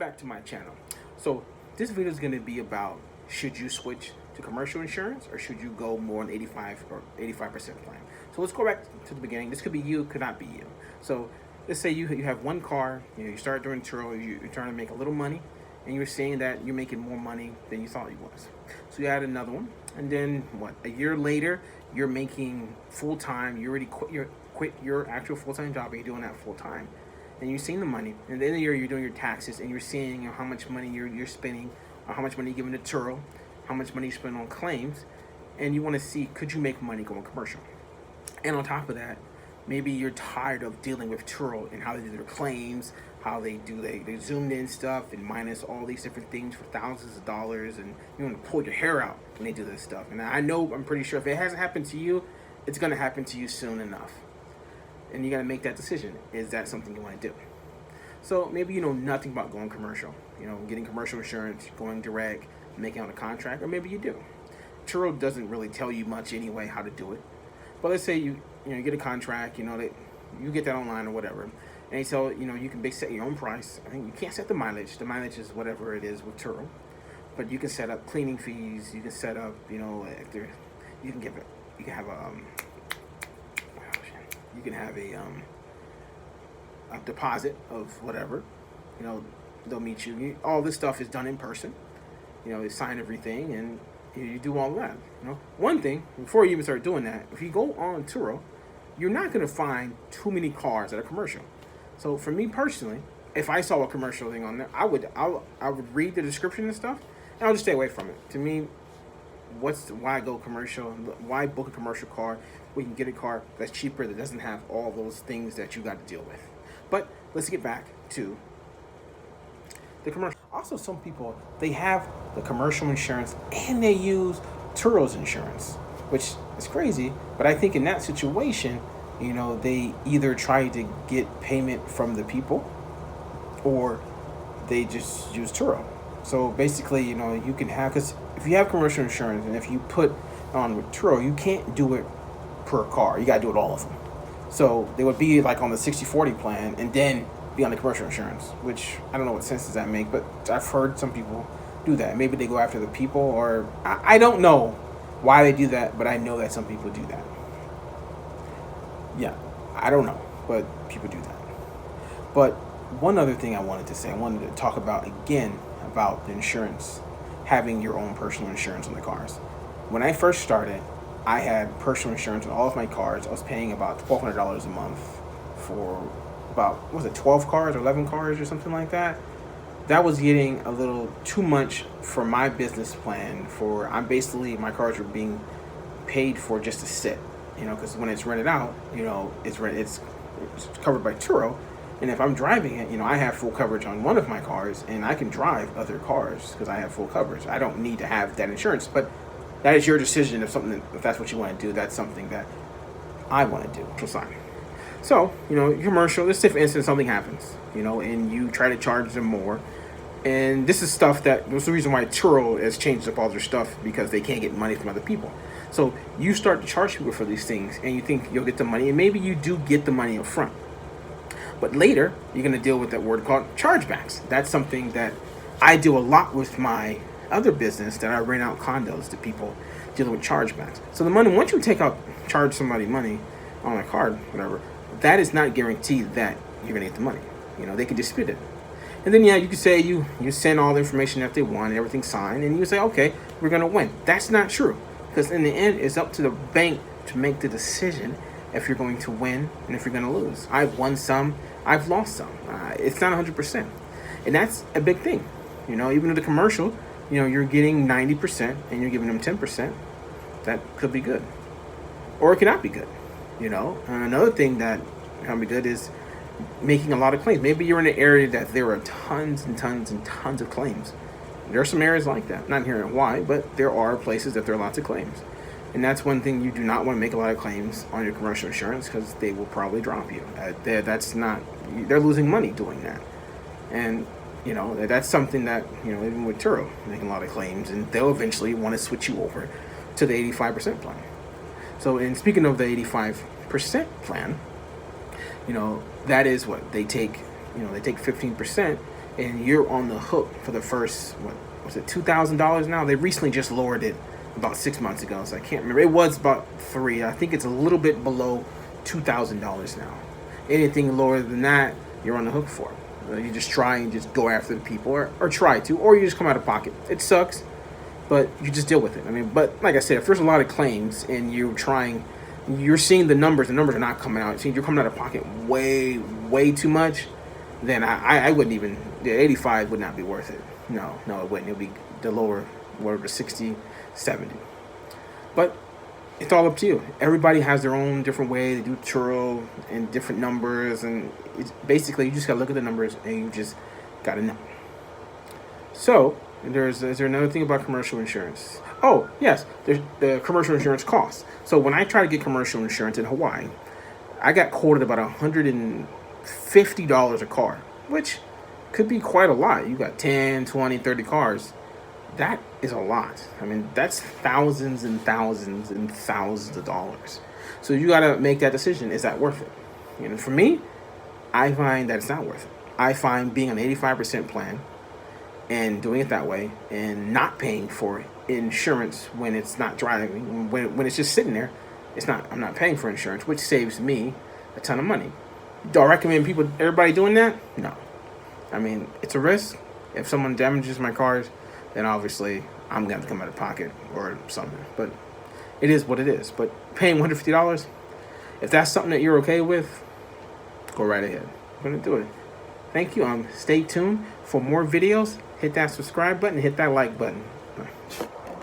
back to my channel. So this video is going to be about, should you switch to commercial insurance or should you go more on 85% plan? So let's go back to the beginning. This could be you, could not be you. So let's say you have one car, you start doing Turo, you're trying to make a little money, and you're saying that you're making more money than you thought you was. So you add another one, and then a year later, you're making full time. You already quit your actual full time job, and you're doing that full time. And you're seeing the money, and then the year you're doing your taxes, and you're seeing how much money you're spending, or how much money you're giving to Turo, how much money you spend on claims, and you want to see, could you make money going commercial? And on top of that, maybe you're tired of dealing with Turo and how they do their claims, how they zoomed in stuff and minus all these different things for thousands of dollars, and you want to pull your hair out when they do this stuff. And I'm pretty sure if it hasn't happened to you, it's going to happen to you soon enough. And you got to make that decision. Is that something you want to do? So maybe you know nothing about going commercial, getting commercial insurance, going direct, making out a contract, or maybe you do. Turo doesn't really tell you much anyway how to do it. But let's say you get a contract, that you get that online or whatever, and so you can set your own price. I think you can't set the mileage. The mileage is whatever it is with Turo, but you can set up cleaning fees. You can set up, if there, you can have a deposit of whatever. They'll meet you. All this stuff is done in person. They sign everything, and you do all that. One thing before you even start doing that, if you go on Turo, you're not going to find too many cars that are commercial. So for me personally, if I saw a commercial thing on there, I would read the description and stuff, and I'll just stay away from it. To me, why go commercial? Why book a commercial car? We can get a car that's cheaper, that doesn't have all those things that you got to deal with. But let's get back to the commercial. Also, some people, they have the commercial insurance and they use Turo's insurance, which is crazy. But I think in that situation, they either try to get payment from the people or they just use Turo. So basically, you can have, because if you have commercial insurance and if you put on with Turo, you can't do it per car. You got to do it all of them. So they would be like on the 60/40 plan and then be on the commercial insurance, which I don't know what sense does that make, but I've heard some people do that. Maybe they go after the people, or I don't know why they do that, but I know that some people do that. Yeah, I don't know, but people do that. But one other thing I wanted to say, I wanted to talk about again about the insurance, having your own personal insurance on the cars. When I first started, I had personal insurance on all of my cars. I was paying about $1,200 a month for about, 12 cars or 11 cars or something like that. That was getting a little too much for my business plan. My cars were being paid for just to sit, because when it's rented out, it's covered by Turo. And if I'm driving it, I have full coverage on one of my cars, and I can drive other cars because I have full coverage. I don't need to have that insurance, but that is your decision. If that's what you want to do, that's something that I want to do. So, commercial, let's say for instance something happens, and you try to charge them more. And this is stuff that was the reason why Turo has changed up all their stuff, because they can't get money from other people. So you start to charge people for these things, and you think you'll get the money, and maybe you do get the money up front. But later, you're going to deal with that word called chargebacks. That's something that I do a lot with my other business, that I rent out condos to people dealing with chargebacks. So the money, once you charge somebody money on a card, whatever, that is not guaranteed that you're going to get the money. They can dispute it. And then, you could say you send all the information that they want and everything's signed, and you say, okay, we're going to win. That's not true, because in the end, it's up to the bank to make the decision if you're going to win and if you're going to lose. I've won some, I've lost some. It's not 100%. And that's a big thing. Even in the commercial, you're getting 90% and you're giving them 10%. That could be good. Or it cannot be good. And another thing that can be good is making a lot of claims. Maybe you're in an area that there are tons and tons and tons of claims. There are some areas like that. Not here in Hawaii, but there are places that there are lots of claims. And that's one thing, you do not want to make a lot of claims on your commercial insurance, because they will probably drop you. They're losing money doing that. And, that's something that, even with Turo, making a lot of claims, and they'll eventually want to switch you over to the 85% plan. So, in speaking of the 85% plan, that is what they take, they take 15%, and you're on the hook for the first, what was it, $2,000 now? They recently just lowered it about 6 months ago, so I can't remember. It was about three. I think it's a little bit below $2,000 now. Anything lower than that, you're on the hook for. You just try and just go after the people, or try to, or you just come out of pocket. It sucks, but you just deal with it. I mean, but like I said, if there's a lot of claims and you're seeing the numbers are not coming out. You're coming out of pocket way too much. Then I wouldn't even. The 85 would not be worth it. No, it wouldn't. It would be the lower, whatever, 60, 70. But it's all up to you. Everybody has their own different way. They do Turo and different numbers, and it's basically you just gotta look at the numbers and you just gotta know. So is there another thing about commercial insurance? Oh yes, there's the commercial insurance costs. So when I try to get commercial insurance in Hawaii, I got quoted about $150 a car, which could be quite a lot. You got 10, 20, 30 cars. That is a lot. I mean, that's thousands and thousands and thousands of dollars. So you got to make that decision. Is that worth it? For me, I find that it's not worth it. I find being on an 85% plan and doing it that way and not paying for insurance when it's not driving, when it's just sitting there, I'm not paying for insurance, which saves me a ton of money. Do I recommend everybody doing that? No. I mean, it's a risk. If someone damages my cars, then obviously I'm going to have to come out of pocket or something. But it is what it is. But paying $150, if that's something that you're okay with, go right ahead. I'm going to do it. Thank you. Stay tuned for more videos. Hit that subscribe button. Hit that like button.